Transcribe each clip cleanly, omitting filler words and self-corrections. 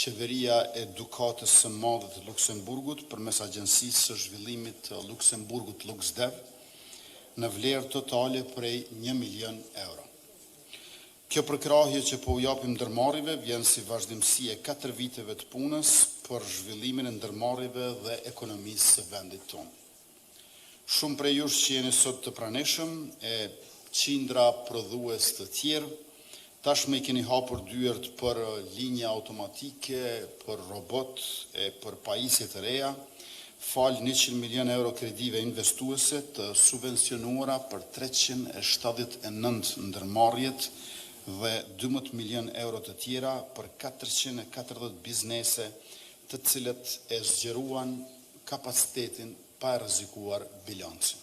Qeveria e Gjykatës së Madhe të Luksemburgut përmes Agjencisë së Zhvillimit të Luksemburgut LuxDev në vlerë totale prej 1 milion euro. Kjo përkrahje që po u japim ndërmarrjeve vjen si vazhdimsi e 4 viteve të punës për zhvillimin e ndërmarrjeve dhe ekonomisë së vendit tonë. Shumë prej jush që jeni sot të pranishëm e qindra prodhues të tjerë, tashmë i keni hapur dyert për linja automatike, për robot e për pajisje të reja, falë 100 milion euro kredive investuese të subvencionuara për 379 ndërmarrjet dhe 12 milion euro të tjera për 440 biznese të cilët e zgjeruan kapacitetin pa rrezikuar bilancin.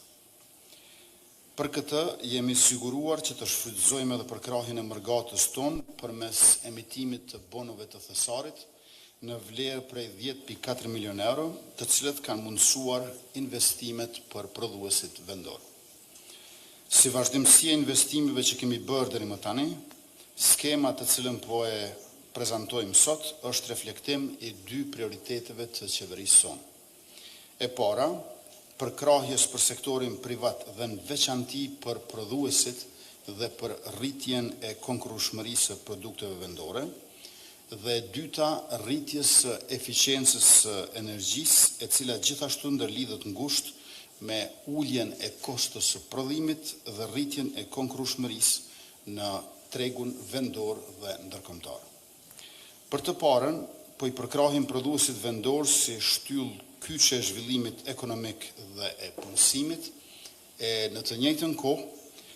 Për këtë, jemi siguruar që të shfrytëzojmë edhe përkrahjen e mërgatës tonë përmes emitimit të bonove të thesarit në vlerë prej 10.4 milion euro, të cilët kanë mundësuar investimet për prodhuesit vendor. Si vazhdimësia e investimeve që kemi bërë deri më tani, skema të cilën po e prezantojmë sot është reflektim i 2 prioriteteve të qeverisë sonë. E para, përkrahjes për sektorin privat dhe në veçanti për prodhuesit dhe për rritjen e konkurrueshmërisë së produkteve vendore, dhe e dyta, rritjes së eficiencës së energjisë, e cila gjithashtu ndërlidhet ngushtë me uljen e kostës së prodhimit dhe rritjen e konkurrueshmërisë në tregun vendor dhe ndërkombëtar. Për të parën, po i përkrahim prodhuesit vendor si shtyllë kyçe e zhvillimit ekonomik dhe e punësimit, e në të njëjtën kohë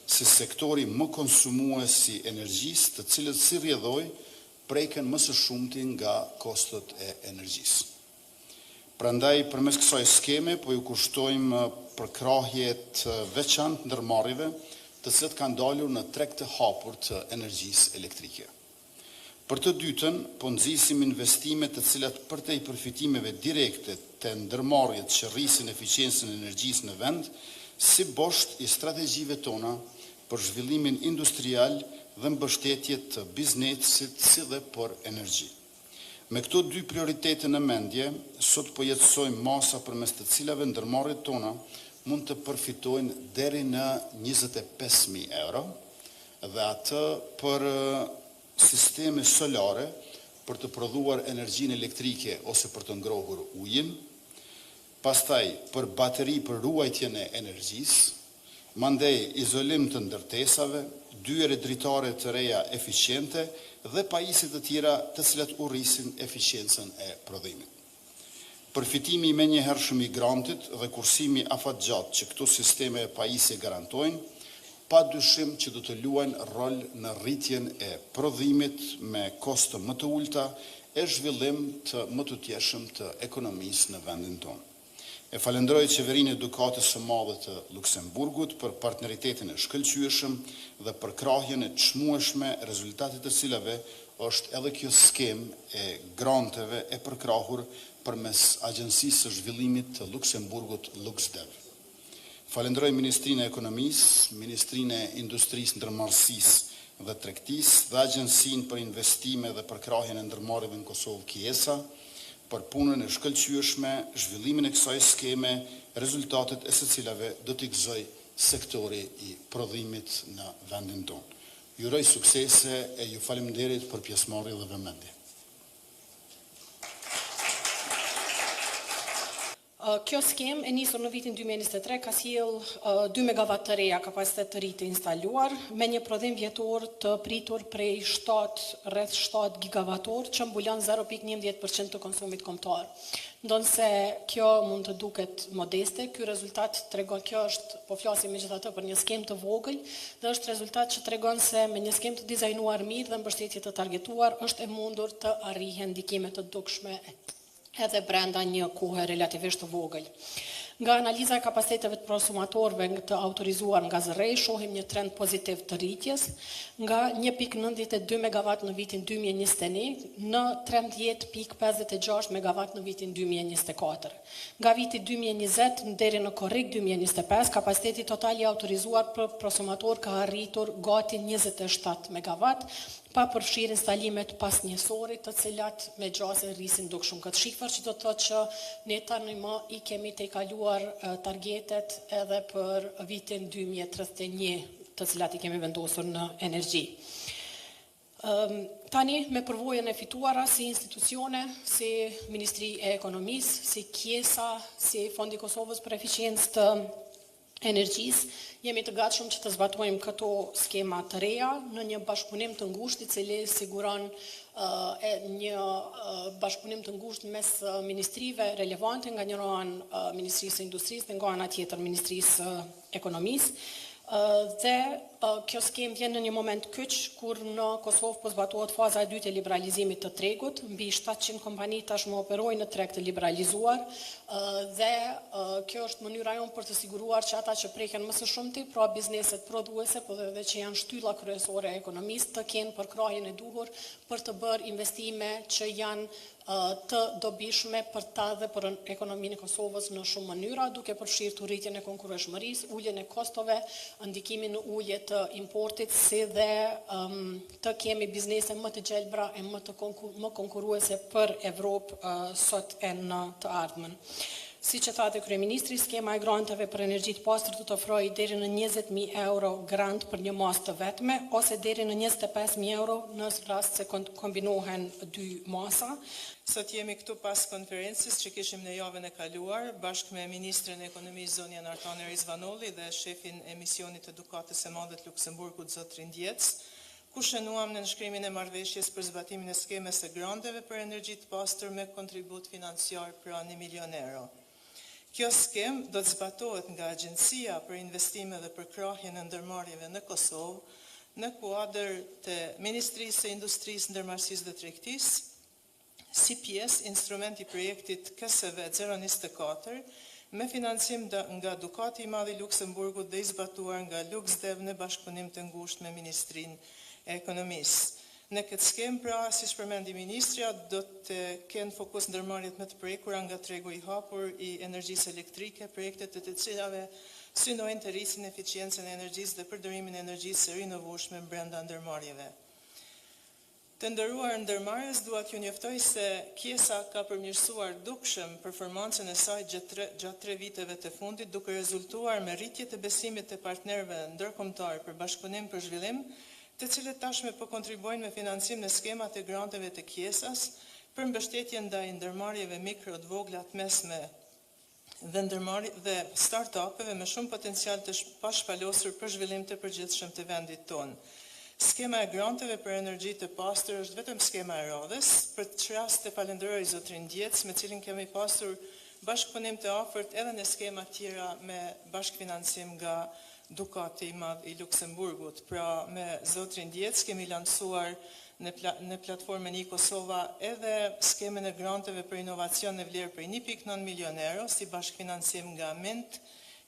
si sektori më konsumues i energjisë, të cilët si rrjedhoj preken më së shumti nga kostot e energjisë. Prandaj, përmes kësaj skeme, po ju kushtojmë përkrahje të veçantë ndërmarrjeve, të cilët kanë dalur në treg të hapur të energjisë elektrike. Për të dytën, po nxisim investime të cilat përtej përfitimeve direkte të ndërmarrjet që rrisin eficiencën e energjisë në vend, si bosht i strategjive tona për zhvillimin industrial dhe mbështetje të biznesit si dhe për energji. Me këto 2 prioritete në mendje, sot po jetësojmë masa përmes të cilave ndërmarrjet tona mund të përfitojnë deri në 25.000 euro dhe atë për sisteme solare për të prodhuar energjinë elektrike ose për të ngrohur ujin, pastaj për bateri për ruajtjen e energjisë, mandej izolim të ndërtesave, dyere dritare të reja eficiente dhe pajisje të tjera të cilat urrisin eficiencën e prodhimit. Përfitimi i menjëhershëm i grantit dhe kursimi afatgjatë që këto sisteme e pajisje garantojnë, pa dyshim që do të luajnë rol në rritjen e prodhimit me kosto më të ulta e zhvillim të më të tjeshëm të ekonomisë në vendin tonë. E falenderoj Qeverinë e Gjykatës së Madhe të Luksemburgut për partneritetin e shkëlqyeshëm dhe për krahjen e çmueshme, rezultatet të cilave është edhe kjo skemë e granteve e përkrahur përmes Agjencisë së Zhvillimit të Luksemburgut LuxDev. Falenderoj Ministrinë e Ekonomisë, Ministrinë e Industrisë, Ndërmarrësisë dhe Tregtisë dhe Agjencinë për Investime dhe përkrahjen e ndërmarrjeve në Kosovë Kiesa për punën e shkëlqyeshme, zhvillimin e kësaj skeme, rezultatet e së cilave do t'i gëzoj sektori i prodhimit në vendin tonë. Ju uroj suksese e ju faleminderit për pjesëmarrje dhe vëmendje. Kjo skem e nisur në vitin 2023 ka sjell 2 megawatt të reja kapacitet të ri të instaluar me një prodhim vjetor të pritur prej rreth 7 gigavator që mbulon 0.11% të konsumit kombëtar. Ndonse kjo mund të duket modeste, ky rezultat tregon, kjo është, po flasim megjithatë për një skem të vogël, dhe është rezultat që tregon se me një skem të dizajnuar mirë dhe mbështetje të targetuar është e mundur të arrihen ndikime të dukshme edhe brenda një kohe relativisht të vogël. Nga analiza e kapaciteteve të konsumatorëve të autorizuar nga zërej, shohim një trend pozitiv të rritjes, nga 1.92 MW në vitin 2021 në 13.56 MW në vitin 2024. Nga viti 2020 deri në korrik 2025, kapaciteti total i autorizuar për konsumator ka arritur gati 27 MW, pa përfshirë instalimet pas njësorit, të cilat me gjase rrisin dukshëm këtë shifër, që do të thotë që ne tani më i kemi të kaluar targetet edhe për vitin 2031, të cilat i kemi vendosur në energji. Tani me përvojën e fituara si institucione, si Ministri e Ekonomisë, si Kjesa, si Fondi Kosovës për Eficiencë të Energjisë, jemi të gatshëm që të zbatojmë këto skema të reja në një bashkëpunim të ngushtë i cili siguron një bashkëpunim të ngushtë mes ministrive relevante, nga një anë Ministrisë së Industrisë dhe nga ana tjetër Ministrisë së Ekonomisë. Dhe kjo skem vjen në një moment kyç kur në Kosovë po zbatohet faza e dytë e liberalizimit të tregut, mbi 700 kompani tashmë operojnë në treg të liberalizuar dhe kjo është mënyra jonë për të siguruar që ata që preken më së shumti, pra bizneset prodhuese, por edhe që janë shtylla kryesore e ekonomisë, të kenë përkrahjen e duhur për të bërë investime që janë të dobishme për ta dhe për ekonominë e Kosovës në shumë mënyra, duke përfshirë të rritjen e konkurrueshmërisë, uljen e kostove, ndikimin në ulje të importit, si dhe të kemi biznese më të gjelbra e më konkurruese për Evropë sot e në të ardhmen. Si që thate Kryeministri, skema e granteve për energji të pastër do të ofrojë deri në 20.000 euro grant për një masë të vetme, ose deri në 25.000 euro në rast se kombinohen dy masa. Sot jemi këtu pas konferencës që kishim në javën e kaluar, bashkë me Ministrin e Ekonomisë Zonja Nartane Rizvanolli dhe shefin e misionit edukatës së madhe të Luksemburgut Zotrin Djec, ku shënuam në nënshkrimin e marrëveshjes për zbatimin e skemës së granteve për energji të pastër me kontribut financiar pra 1 milion euro. Kjo skem do të zbatohet nga Agjencia për Investime dhe Përkrahjen e Ndërmarrjeve në Kosovë në kuadër të Ministrisë së Industrisë, Ndërmarrësisë dhe Tregtisë, si pjesë instrumenti projektit KSV 024 me financim nga Dukati i Madh i Luksemburgut dhe i zbatuar nga LuxDev në bashkëpunim të ngushtë me Ministrinë e Ekonomisë. Në këtë skem, pra, si shpërmendi Ministrja, do të kenë fokus ndërmarrjet më të prekura nga tregu i hapur i energjisë elektrike, projektet të cilave synojnë të rrisin eficiencën e energjisë dhe përdorimin e energjisë së rinovueshme brenda ndërmarrjeve. Të nderuar ndërmarrës, dua t'ju njoftoj se Kjesa ka përmirësuar dukshëm performancën e saj gjatë 3 viteve të fundit, duke rezultuar me rritje të besimit të partnerëve ndërkombëtar për bashkëpunim për zhvillim, të cilët tashme po kontribojnë me financim në skemat e granteve të Kjesas për mbështetje ndaj ndërmarrjeve mikro të vogla të mesme dhe start-upeve me shumë potencial të pashpalosur për zhvillim të përgjithshëm të vendit tonë. Skema e granteve për energji të pastër është vetëm skema e radhës, për të rast të falenderoj Zotrin Djec, me cilin kemi pasur bashkëpunim të afërt edhe në skema tjera me bashkëfinancim nga Dukati i Madh i Luksemburgut. Pra, me Zotrin Djec kemi lansuar në platformën i Kosova edhe skemen e granteve për inovacion në vlerë për 1.9 milion euro, si bashkëfinancim nga Mint,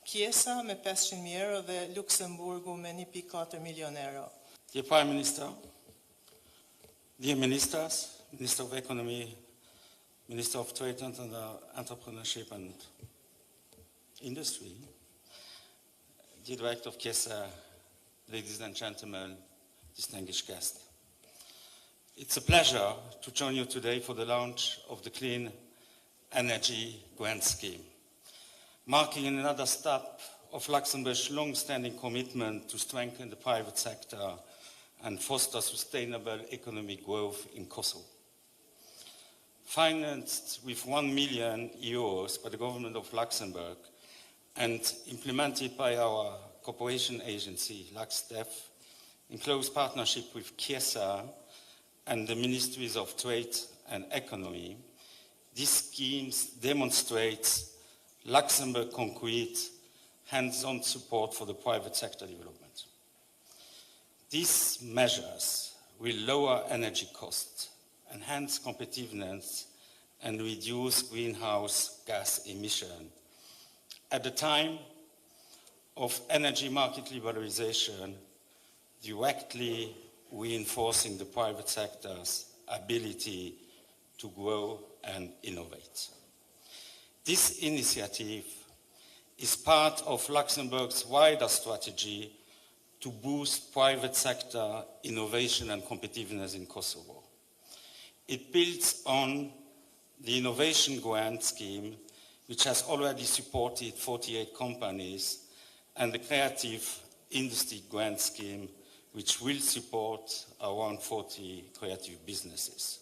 Kjesa me 500.000 euro dhe Luksemburgu me 1.4 milion euro. Dear Prime Minister, dear Ministers, Minister of Economy, Minister of Trade and Entrepreneurship and Industry, dear Director of Kjesa, ladies and gentlemen, distinguished guests. It's a pleasure to join you today for the launch of the Clean Energy Grant Scheme, marking another step of Luxembourg's long-standing commitment to strengthen the private sector and foster sustainable economic growth in Kosovo. Financed with €1 million by the government of Luxembourg and implemented by our cooperation agency, LuxDev, in close partnership with Kjesa and the Ministries of Trade and Economy, these schemes demonstrate Luxembourg concrete hands-on support for the private sector development. These measures will lower energy costs, enhance competitiveness, and reduce greenhouse gas emission at a time of energy market liberalization, directly reinforcing the private sector's ability to grow and innovate. This initiative is part of Luxembourg's wider strategy to boost private sector innovation and competitiveness in Kosovo. It builds on the innovation grant scheme, which has already supported 48 companies, and the creative industry grant scheme, which will support around 40 creative businesses.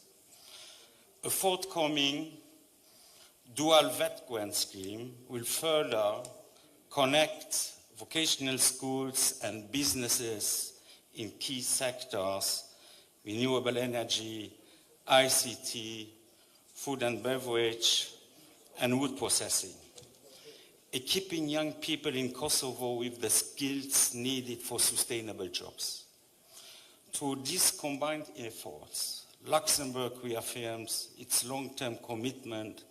A forthcoming dual VET grant scheme will further connect vocational schools and businesses in key sectors, renewable energy, ICT, food and beverage, and wood processing, equipping young people in Kosovo with the skills needed for sustainable jobs. Through these combined efforts, Luxembourg reaffirms its long-term commitment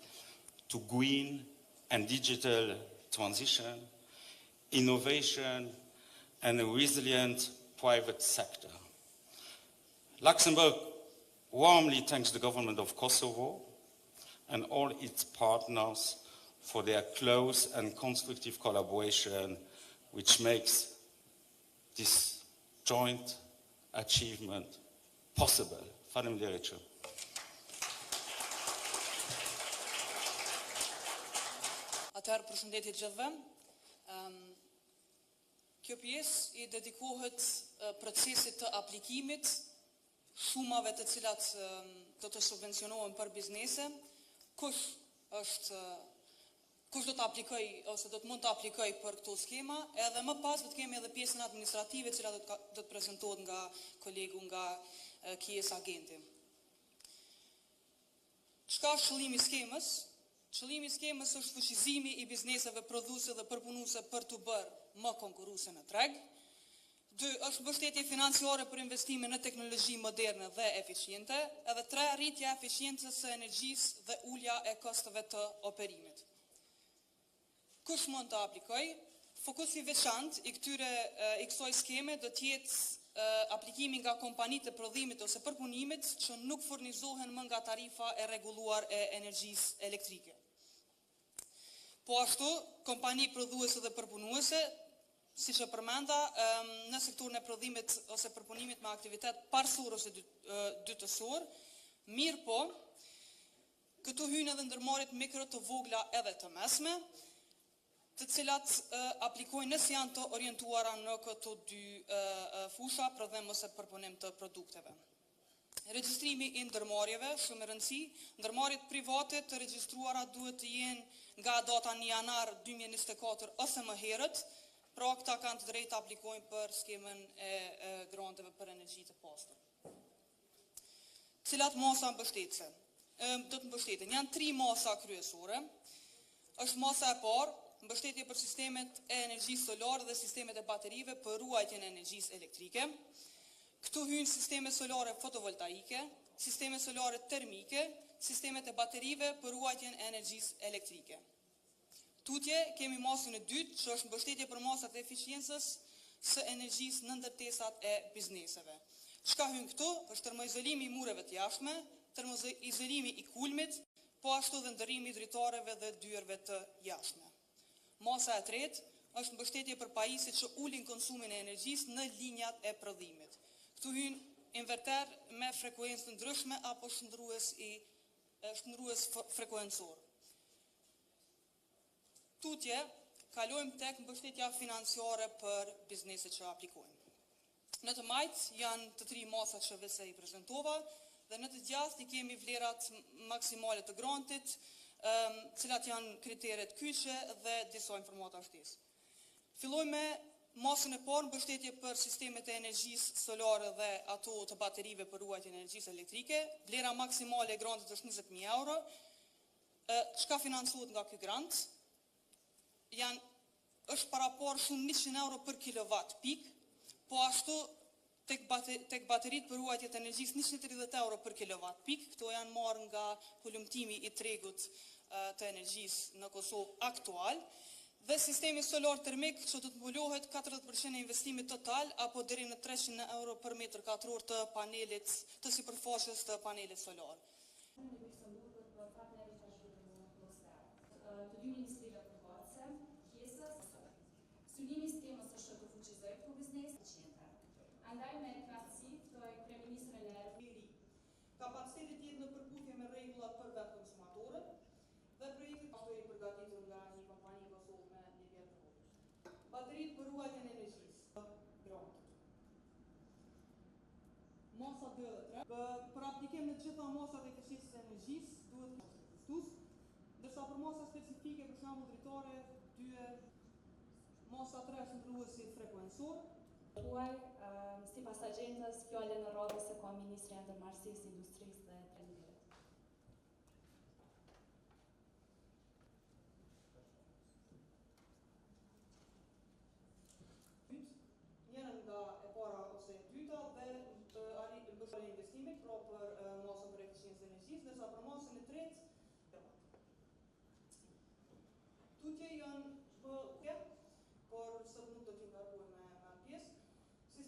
to green and digital transition, innovation, and a resilient private sector. Luxembourg warmly thanks the government of Kosovo and all its partners for their close and constructive collaboration, which makes this joint achievement possible. Faleminderit. Atëherë përshëndetje gjithëve. Kjo pjesë I dedikohet procesit të aplikimit shumave të cilat do të subvencionohen për biznese. Kush do të aplikoj ose do të mund të aplikoj për këto skema, edhe më pas do të kemi edhe pjesën administrative e cila do të prezantohet nga kolegu nga KS Agenti. Çka është qëllimi I skemës? Qëllimi I skemës është fuqizimi I bizneseve prodhuese dhe përpunuese për të bërë më konkurruese në treg. 2. Është mbështetje financiare për investime në teknologji moderne dhe eficiente. Edhe 3. Rritja e eficiencës së energjisë dhe ulja e kosteve të operimit. Kush mund të aplikoj? Fokusi veçantë I kësaj skeme do të jetë aplikimi nga kompanitë e prodhimit ose përpunimit që nuk furnizohen më nga tarifa e rregulluar e energjisë elektrike. Po ashtu, kompani prodhuese dhe përpunuese, siç e përmenda, në sektorin e prodhimit ose përpunimit me aktivitet parësor ose dytësor, mirë po, këtu hyjnë edhe ndërmarrjet mikro të vogla edhe të mesme, të cilat aplikojnë nëse janë të orientuara në këto dy fusha, prodhim ose përpunim të produkteve. Regjistrimi I ndërmarrjeve, shumë e rëndësi, ndërmarrjet private të regjistruara duhet të jenë nga data 1 janar 2024 ose më herët, pra këta kanë të drejtë të aplikojnë për skemën e granteve për energji të pastër. Cilat masa mbështetëse? Do të mbështeten. Janë 3 masa kryesore. Është masa e parë, mbështetje për sistemet e energjisë solare dhe sistemet e baterive për ruajtjen e energjisë elektrike. Këtu hyjnë sistemet solare fotovoltaike, sistemet solare termike, sistemet e baterive për ruajtjen e energjisë elektrike. Tutje kemi masën e dytë, që është mbështetje për masat e eficiencës së energjisë në ndërtesat e bizneseve. Çka hyn këtu? Është termoizolimi I mureve të jashtme, termoizolimi I kulmit, po ashtu dhe ndërrimi I dritareve dhe dyerve të jashtme. Masa e tretë është mbështetje për pajiset që ulin konsumin e energjisë në linjat e prodhimit. Këtu hyn inverter me frekuencë të ndryshme apo shndrues frekuencor. Tutje, kalojmë tek mbështetja financiare për bizneset që aplikojnë. Në të majtë janë të 3 masat që vese I prezentova, dhe në të gjashtë I kemi vlerat maksimale të grantit, cilat janë kriteret kyçe dhe disa informata shtesë. Filloj me masën e parë, mbështetje për sistemet e energjisë solare dhe ato të baterive për ruajtjen e energjisë elektrike. Vlera maksimale e grantit është 20.000 euro. Çka financohet nga ky grant? Është parapor shumë 100 euro për kilowatt pik, po ashtu tek bateritë për ruajtje të energjisë 130 euro për kilowatt pik. Këto janë marrë nga hulumtimi I tregut të energjisë në Kosovë aktual. Dhe sistemi solar termik që do të mbulohet 40% e investimit total apo deri në 300 euro për metër katror të panelit të sipërfaqes të panelit solar. Të dy ministrive përfaqëse, pjesës, sulimi I skemës është të fuqizojë këto biznes, Prandaj me knatësi ftoj kryeministrin e Ri. Kapacitetit jetë në përputhje me rregullat për vetë konsumatorët dhe projekti ashtu i përgatitur nga një kompani Kosovë me një vjet të vogël. Bateritë për ruajtjen e energjisë. Grantë. Masa 2 dhe 3. Për aplikim në të gjitha masat e eficientës së energjisë duhet kustos, ndërsa për masa specifike për shembull dritare, dyer, masa 3 shndruesi frekuencor. tuaj, sipas agjendës, fjalën e radhës së ka Ministri i Ndërmarrësisë, Industrisë dhe Trajtimit. Njërën nga e para ose e dyta dhe bështërë e investimit pra për masën për eficiencë së energjisë, ndërsa për masën e tretë tutje janë